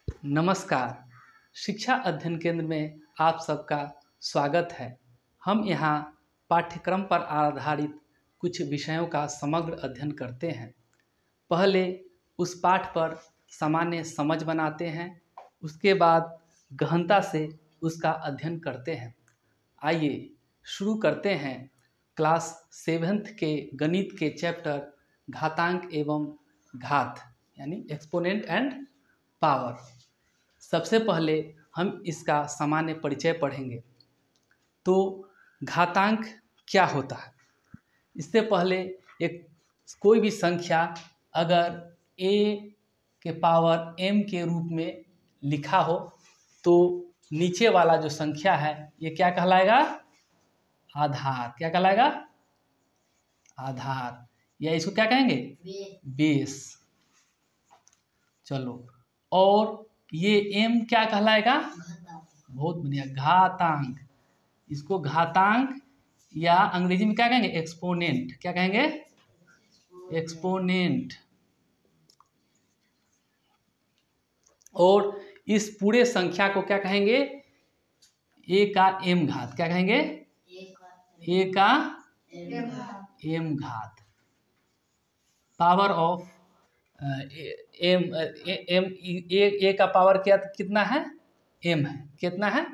नमस्कार। शिक्षा अध्ययन केंद्र में आप सबका स्वागत है। हम यहाँ पाठ्यक्रम पर आधारित कुछ विषयों का समग्र अध्ययन करते हैं। पहले उस पाठ पर सामान्य समझ बनाते हैं, उसके बाद गहनता से उसका अध्ययन करते हैं। आइए शुरू करते हैं क्लास 7th के गणित के चैप्टर घातांक एवं घात यानी एक्सपोनेंट एंड पावर। सबसे पहले हम इसका सामान्य परिचय पढ़ेंगे। तो घातांक क्या होता है? इससे पहले एक कोई भी संख्या अगर a के पावर m के रूप में लिखा हो तो नीचे वाला जो संख्या है ये क्या कहलाएगा? आधार। क्या कहलाएगा? आधार, या इसको क्या कहेंगे? बेस। चलो, और ये m क्या कहलाएगा? बहुत बढ़िया, घातांक। इसको घातांक या अंग्रेजी में क्या कहेंगे? एक्सपोनेंट। क्या कहेंगे? एक्सपोनेंट। और इस पूरे संख्या को क्या कहेंगे? a का m घात। क्या कहेंगे? a का m घात। पावर ऑफ एम ए का पावर क्या कितना है? m है। कितना है?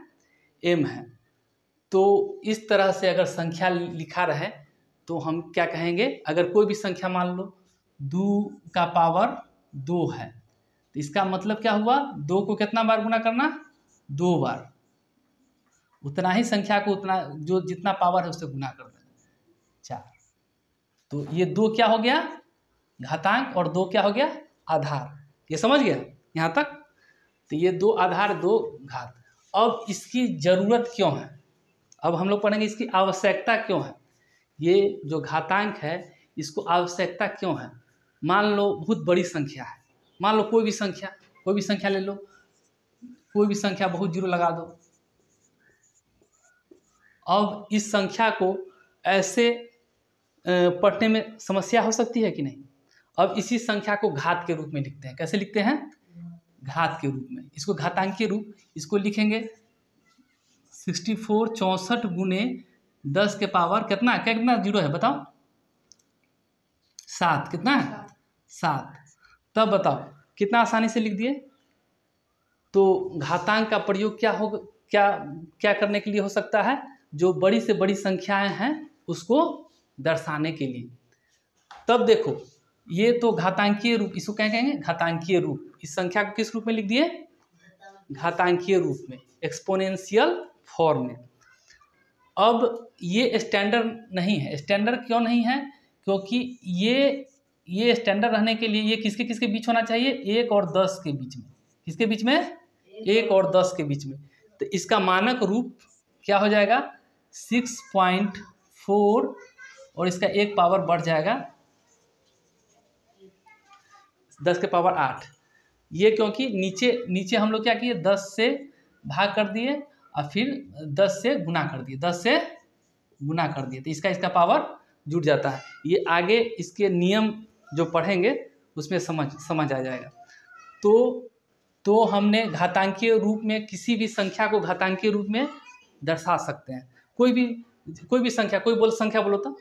m है। तो इस तरह से अगर संख्या लिखा रहे तो हम क्या कहेंगे? अगर कोई भी संख्या मान लो 2 का पावर 2 है तो इसका मतलब क्या हुआ? 2 को कितना बार गुना करना? 2 बार। उतना ही संख्या को उतना जो जितना पावर है उससे गुना कर देना, 4। तो ये 2 क्या हो गया? घातांक, और 2 क्या हो गया? आधार। ये समझ गया यहाँ तक? तो ये 2 आधार 2 घात। अब इसकी जरूरत क्यों है? अब हम लोग पढ़ेंगे इसकी आवश्यकता क्यों है। ये जो घातांक है इसको आवश्यकता क्यों है? मान लो बहुत बड़ी संख्या है, मान लो कोई भी संख्या ले लो, कोई भी संख्या, बहुत जीरो लगा दो। अब इस संख्या को ऐसे पढ़ने में समस्या हो सकती है कि नहीं? अब इसी संख्या को घात के रूप में लिखते हैं। कैसे लिखते हैं? घात के रूप में। इसको घातांकीय रूप, इसको लिखेंगे 64 64 गुने 10 के पावर कितना? कितना जीरो है बताओ? 7। कितना है? 7। तब बताओ कितना आसानी से लिख दिए। तो घातांक का प्रयोग क्या होगा, क्या करने के लिए हो सकता है? जो बड़ी से बड़ी संख्याएं हैं उसको दर्शाने के लिए। तब देखो, ये तो घातांकीय रूप, इसको क्या कहेंगे? घातांकीय रूप। इस संख्या को किस रूप में लिख दिए? घातांकीय रूप में, एक्सपोनेंशियल फॉर्म में। अब ये स्टैंडर्ड नहीं है। स्टैंडर्ड क्यों नहीं है? क्योंकि ये स्टैंडर्ड रहने के लिए ये किसके किसके बीच होना चाहिए? 1 और 10 के बीच में। किसके बीच में? 1 और 10 के बीच में। तो इसका मानक रूप क्या हो जाएगा? 6.4, और इसका एक पावर बढ़ जाएगा 10 के पावर 8। ये क्योंकि नीचे हम लोग क्या किए? 10 से भाग कर दिए और फिर 10 से गुना कर दिए, 10 से गुना कर दिए, तो इसका पावर जुड़ जाता है। ये आगे इसके नियम जो पढ़ेंगे उसमें समझ आ जाएगा। तो हमने घातांकीय रूप में किसी भी संख्या को घातांकीय रूप में दर्शा सकते हैं। कोई भी संख्या, संख्या बोलो तो,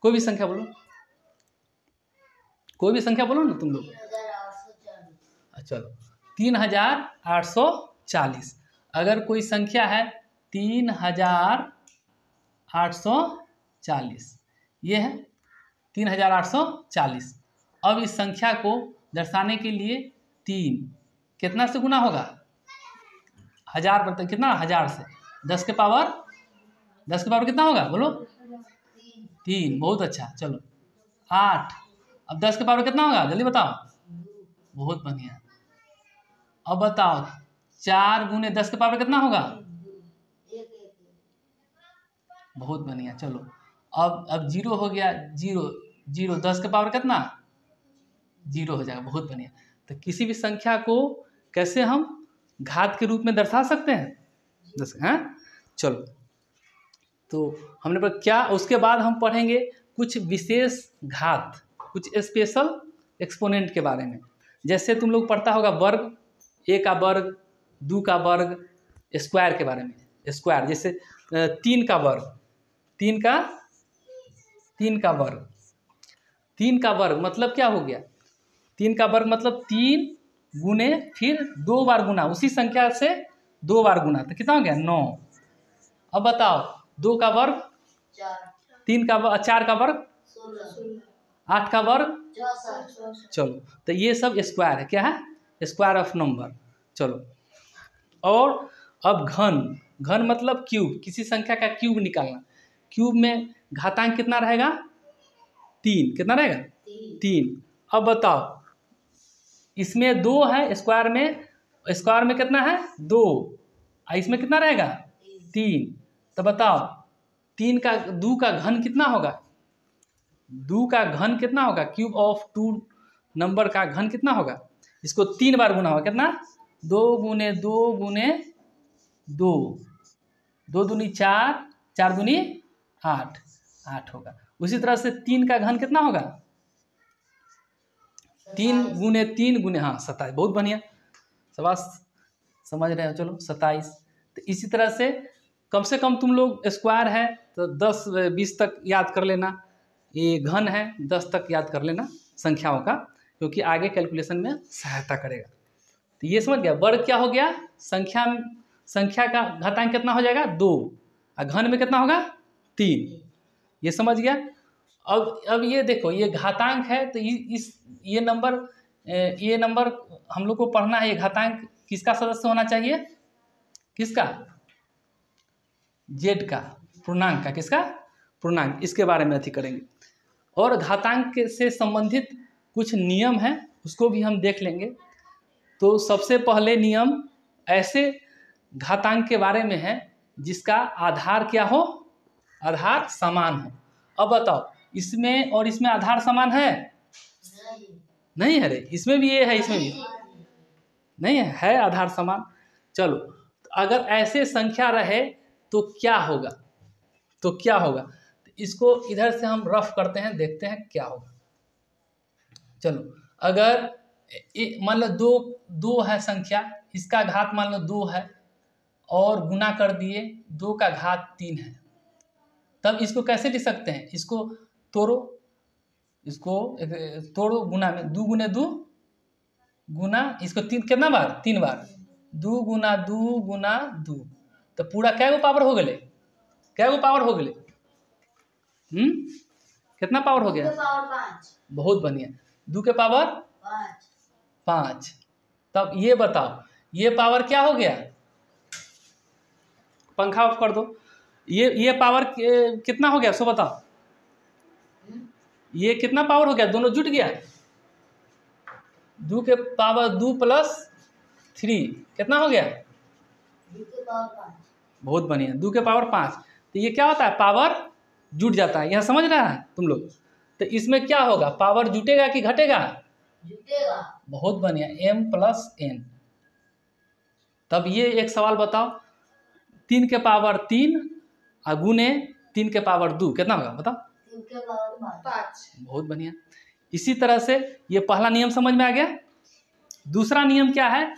कोई भी संख्या बोलो, कोई भी संख्या बोलो ना तुम लोग। चलो, 3840। अगर कोई संख्या है 3840, ये है 3840। अब इस संख्या को दर्शाने के लिए 3 कितना से गुना होगा? 1000 पर। कितना? 1000 से। 10 के पावर कितना होगा बोलो? 3। बहुत अच्छा। चलो 8। अब 10 के पावर कितना होगा? जल्दी बताओ। बहुत बढ़िया। अब बताओ 4 गुने 10 के पावर कितना होगा? बहुत बढ़िया। चलो अब 0 हो गया। 0 10 के पावर कितना? 0 हो जाएगा। बहुत बढ़िया। तो किसी भी संख्या को कैसे हम घात के रूप में दर्शा सकते हैं? चलो, तो हमने पर क्या, उसके बाद हम पढ़ेंगे कुछ विशेष घात, कुछ स्पेशल एक्सपोनेंट के बारे में। जैसे तुम लोग पढ़ता होगा वर्ग, ए का वर्ग, दो का वर्ग, स्क्वायर के बारे में। स्क्वायर जैसे 3 का वर्ग, 3 का वर्ग, 3 का वर्ग मतलब क्या हो गया? 3 का वर्ग मतलब 3 गुने फिर 2 बार गुना, उसी संख्या से 2 बार गुना, तो कितना हो गया? 9। अब बताओ 2 का वर्ग 4 का वर्ग 8 का वर्ग। चलो तो ये सब स्क्वायर है, क्या है? Square of number. चलो और अब घन, घन मतलब क्यूब, किसी संख्या का क्यूब निकालना। क्यूब में घातांक कितना रहेगा? 3। कितना रहेगा? 3। अब बताओ इसमें 2 है, स्क्वायर में कितना है? 2, और इसमें कितना रहेगा? 3। तो बताओ 2 का घन कितना होगा? 2 का घन कितना होगा? क्यूब ऑफ 2 नंबर का घन कितना होगा? इसको 3 बार गुना होगा, कितना? 2 गुने 2 गुने 2, 2 दूनी 4, 4 दूनी 8, 8 होगा। उसी तरह से 3 का घन कितना होगा? 3 गुने 3 गुने 27। बहुत बढ़िया, शाबाश, समझ रहे हो। चलो 27। तो इसी तरह से कम तुम लोग स्क्वायर है तो 10-20 तक याद कर लेना, ये घन है 10 तक याद कर लेना संख्याओं का, क्योंकि आगे कैलकुलेशन में सहायता करेगा। तो ये समझ गया, वर्ग क्या हो गया? संख्या का घातांक कितना हो जाएगा? 2, और घन में कितना होगा? 3। ये समझ गया। अब ये देखो, ये घातांक है तो ये नंबर हम लोग को पढ़ना है। ये घातांक किसका सदस्य होना चाहिए? किसका? जेड का, पूर्णांक का। किसका? पूर्णांक। इसके बारे में अथी करेंगे। और घातांक से संबंधित कुछ नियम है, उसको भी हम देख लेंगे। तो सबसे पहले नियम ऐसे घातांक के बारे में है जिसका आधार क्या हो? आधार समान हो। अब बताओ इसमें और इसमें आधार समान है? नहीं है रे, इसमें भी ये है, इसमें भी नहीं है आधार समान। चलो अगर ऐसे संख्या रहे तो क्या होगा? तो इसको इधर से हम रफ करते हैं, देखते हैं क्या होगा। चलो अगर मान लो 2 है संख्या, इसका घात मान लो 2 है और गुना कर दिए 2 का घात 3 है, तब इसको कैसे लिख सकते हैं? इसको तोड़ो गुना में, 2 गुने 2 गुना इसको 3 कितना बार? 3 बार। 2 गुना 2 गुना 2, तो पूरा क्या गो पावर हो गए? क्या गो पावर हो गए? कितना पावर हो गया? 5। बहुत बढ़िया, 2 के पावर 5। तब ये बताओ ये पावर क्या हो गया? पंखा ऑफ कर दो। ये पावर कितना हो गया सो बताओ? ये कितना पावर हो गया? दोनों जुट गया। 2 के पावर 2 प्लस 3 कितना हो गया? 2 के पावर 5। बहुत बढ़िया, 2 के पावर 5। तो ये क्या होता है? पावर जुट जाता है। यह समझ रहा है तुम लोग? तो इसमें क्या होगा? पावर जुटेगा कि घटेगा? जुटेगा। बहुत बढ़िया, m प्लस n। तब ये एक सवाल बताओ, 3 के पावर 3 और गुने 3 के पावर 2 कितना होगा? बताओ। 3 के पावर 5। बहुत बढ़िया। इसी तरह से ये पहला नियम समझ में आ गया। दूसरा नियम क्या है?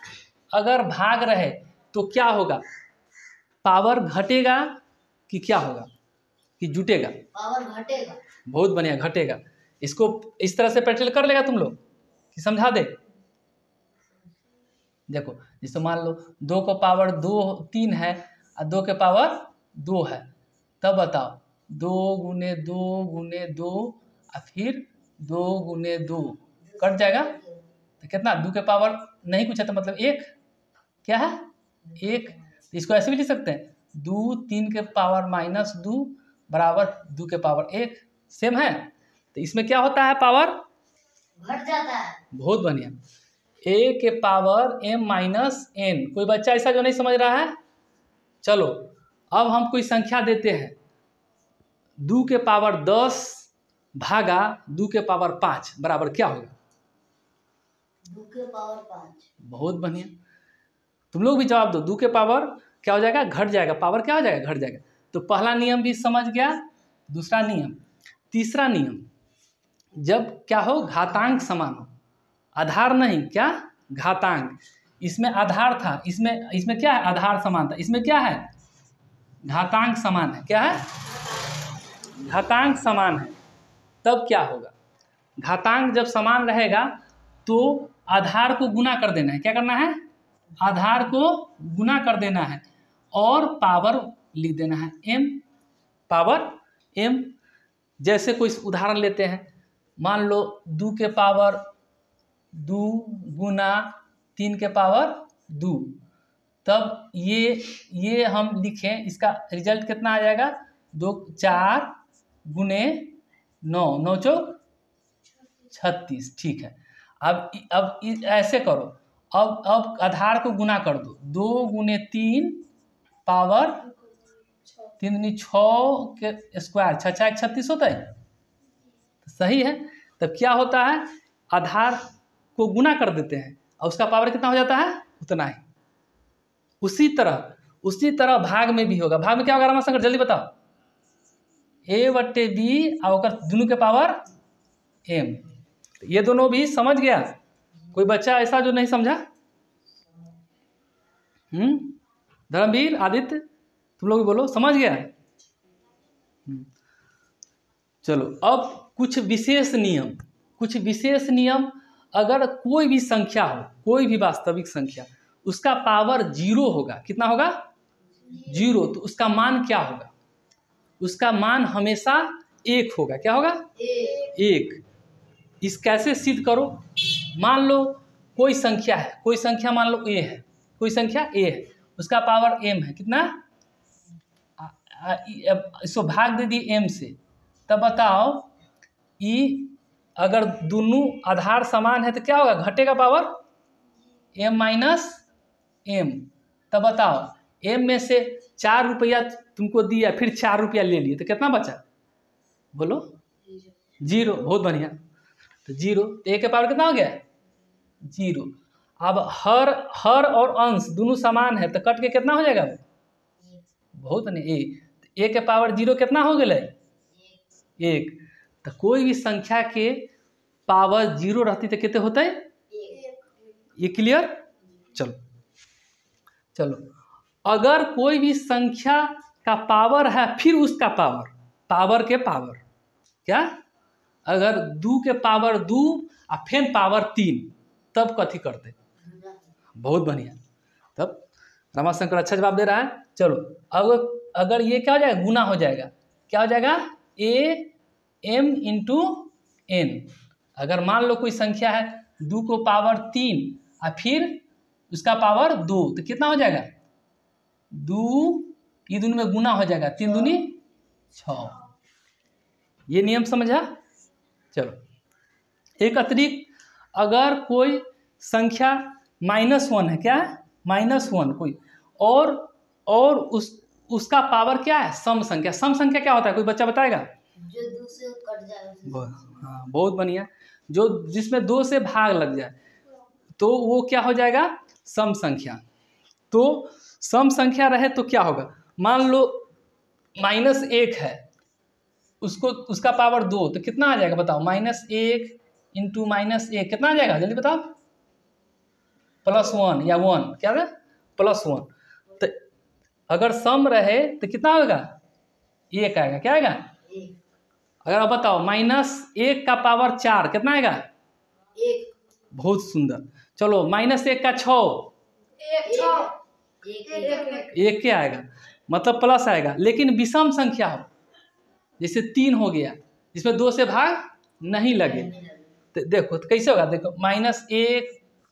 अगर भाग रहे तो क्या होगा? पावर घटेगा कि क्या होगा? कि जुटेगा? पावर घटेगा। बहुत बढ़िया, घटेगा। इसको इस तरह से प्रैक्टिकल कर लेगा तुम लोग कि समझा दे? देखो जैसे मान लो 2 को पावर 3 है और 2 के पावर 2 है, तब बताओ 2 गुने 2 गुने 2 और फिर 2 गुने 2 कट जाएगा तो कितना? 2 के पावर नहीं कुछ है तो मतलब 1। क्या है? 1। इसको ऐसे भी लिख सकते हैं, 2 3 के पावर माइनस 2 बराबर 2 के पावर 1। सेम है। तो इसमें क्या होता है? पावर घट जाता है। बहुत बढ़िया, a के पावर m माइनस n। कोई बच्चा ऐसा जो नहीं समझ रहा है? चलो अब हम कोई संख्या देते हैं, 2 के पावर 10 भागा 2 के पावर 5 बराबर क्या होगा? 2 के पावर 5। बहुत बढ़िया, तुम लोग भी जवाब दो। 2 के पावर क्या हो जाएगा? घट जाएगा। पावर क्या हो जाएगा? घट जाएगा। तो पहला नियम भी समझ गया। दूसरा नियम। तीसरा नियम, जब क्या हो? घातांक समान हो, आधार नहीं, क्या? घातांक। इसमें आधार था, इसमें क्या है, आधार समान था, इसमें क्या है, घातांक समान है। क्या है, घातांक समान है। तब क्या होगा, घातांक जब समान रहेगा तो आधार को गुना कर देना है। क्या करना है, आधार को गुना कर देना है और पावर लिख देना है, m पावर m। जैसे कोई उदाहरण लेते हैं, मान लो 2 के पावर 2 गुना 3 के पावर 2, तब ये हम लिखें, इसका रिजल्ट कितना आ जाएगा, 2 4 गुने 9, 9 चौक 36। ठीक है, अब ऐसे करो, अब आधार को गुना कर दो, 2 गुने 3 पावर 3 दूनी 6 के स्क्वायर, 6 6 36 होता है, सही है। तब क्या होता है, आधार को गुना कर देते हैं और उसका पावर कितना हो जाता है, उतना ही। उसी तरह भाग में भी होगा। भाग में क्या होगा रामाशंकर, जल्दी बताओ, a/b और दोनों के पावर m। ये दोनों भी समझ गया, कोई बच्चा ऐसा जो नहीं समझा? धर्मवीर, आदित्य, तुम लोग भी बोलो, समझ गया? चलो, अब कुछ विशेष नियम, अगर कोई भी संख्या हो, कोई भी वास्तविक संख्या, उसका पावर 0 होगा। कितना होगा, 0, तो उसका मान क्या होगा, उसका मान हमेशा 1 होगा। क्या होगा, 1। इस कैसे सिद्ध करो, मान लो कोई संख्या है, कोई संख्या मान लो a है, कोई संख्या a है, उसका पावर m है। कितना, इसको भाग दे दी m से, तब बताओ अगर दोनों आधार समान है तो क्या होगा, घटेगा पावर m माइनस m। तब बताओ m में से 4 रुपया तुमको दिया, फिर 4 रुपया ले लिए, तो कितना बचा, बोलो, 0। बहुत बढ़िया, तो 0, तो a के पावर कितना हो गया, 0। अब हर और अंश दोनों समान है, तो कट के कितना हो जाएगा, बहुत नहीं, a के पावर 0 कितना हो गया, 1। तो कोई भी संख्या के पावर 0 रहती तो कितने होते, ये क्लियर। चलो, अगर कोई भी संख्या का पावर है, फिर उसका पावर के पावर, क्या, अगर 2 के पावर 2 और फिर पावर 3, तब कथी करते, बहुत बढ़िया। तब रमाशंकर अच्छा जवाब दे रहा है। चलो, अगर ये क्या हो जाएगा, गुना हो जाएगा, क्या हो जाएगा, m इंटू n। अगर मान लो कोई संख्या है 2 को पावर 3 और फिर उसका पावर 2, तो कितना हो जाएगा, 2, ये दोनों में गुना हो जाएगा, 3 दूनी 6। ये नियम समझा। चलो, एक अतिरिक्त, अगर कोई संख्या -1 है, क्या है, -1 कोई, और उसका पावर क्या है, सम संख्या। सम संख्या क्या होता है, कोई बच्चा बताएगा, जो 2 से कट जाए। हाँ, बहुत बढ़िया, जो जिसमें 2 से भाग लग जाए, तो वो क्या हो जाएगा, सम संख्या। तो सम संख्या रहे तो क्या होगा, मान लो -1 है, उसका पावर 2, तो कितना आ जाएगा बताओ, -1 इंटू -1 कितना आ जाएगा, जल्दी बताओ, +1 या 1, क्या है, +1। तो अगर सम रहे तो कितना होगा, 1 आएगा। क्या आएगा, 1। अगर आप बताओ -1 का पावर 4 कितना आएगा, 1। बहुत सुंदर। चलो, -1 का 6, 1 क्या आएगा, मतलब प्लस आएगा। लेकिन विषम संख्या हो, जैसे 3 हो गया, जिसमें 2 से भाग नहीं लगे, तो देखो तो कैसे होगा, देखो, -1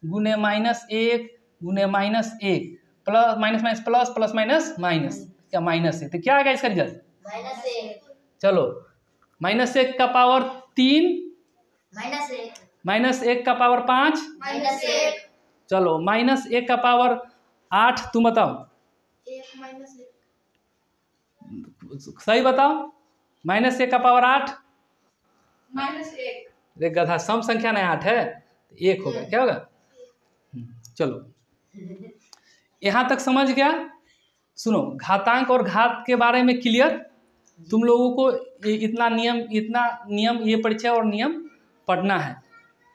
गुने -1 गुने -1 plus minus plus plus minus, क्या -1, तो क्या आएगा इसका रिजल्ट, -1। चलो, -1 का पावर 3, -1 का पावर 5, -1। चलो, -1 का पावर 8, तुम बताओ, 1 सही बताओ, -1 का पावर 8, -1। अरे गधा, सम संख्या नहीं 8 है, 1 होगा। क्या होगा, चलो, यहाँ तक समझ गया। सुनो, घातांक और घात के बारे में क्लियर, तुम लोगों को इतना नियम ये परिचय और नियम पढ़ना है,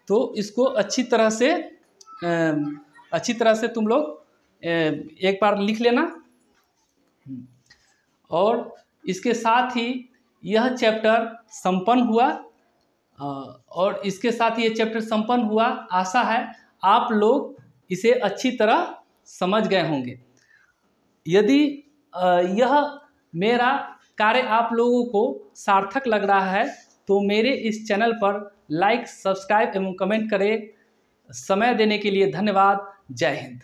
तो इसको अच्छी तरह से अच्छी तरह से तुम लोग एक बार लिख लेना। और इसके साथ ही यह चैप्टर संपन्न हुआ, और इसके साथ ही ये चैप्टर संपन्न हुआ। आशा है आप लोग इसे अच्छी तरह समझ गए होंगे। यदि यह मेरा कार्य आप लोगों को सार्थक लग रहा है तो मेरे इस चैनल पर लाइक, सब्सक्राइब एवं कमेंट करें। समय देने के लिए धन्यवाद। जय हिंद।